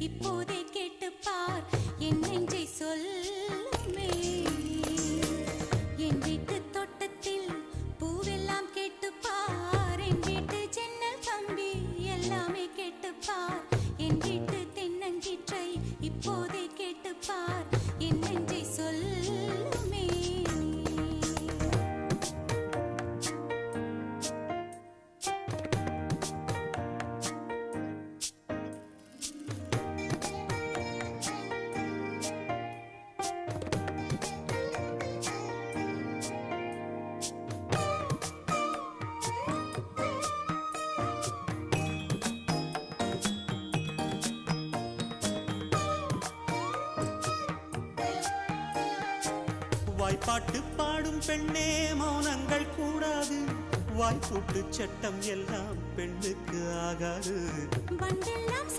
இப்போதே கேட்டுப்பார் என் நெஞ்சை சொல்லுமே. என் வீட்டு தோட்டத்தில் பூவெல்லாம் கேட்டுப்பார், என் வீட்டு ஜன்னல் கம்பி எல்லாமே கேட்டுப்பார், என் வீட்டு தென்னங்கீற்றை இப்போதே கேட்டுப்பார் என் நெஞ்சை சொல்லுமே. வாய்ப்பாட்டு பாடும் பெண்ணே மௌனங்கள் கூடாது, வாய்ப்பூட்டு சட்டம் எல்லாம் பெண்ணுக்கு ஆகாது. வண்டெல்லாம்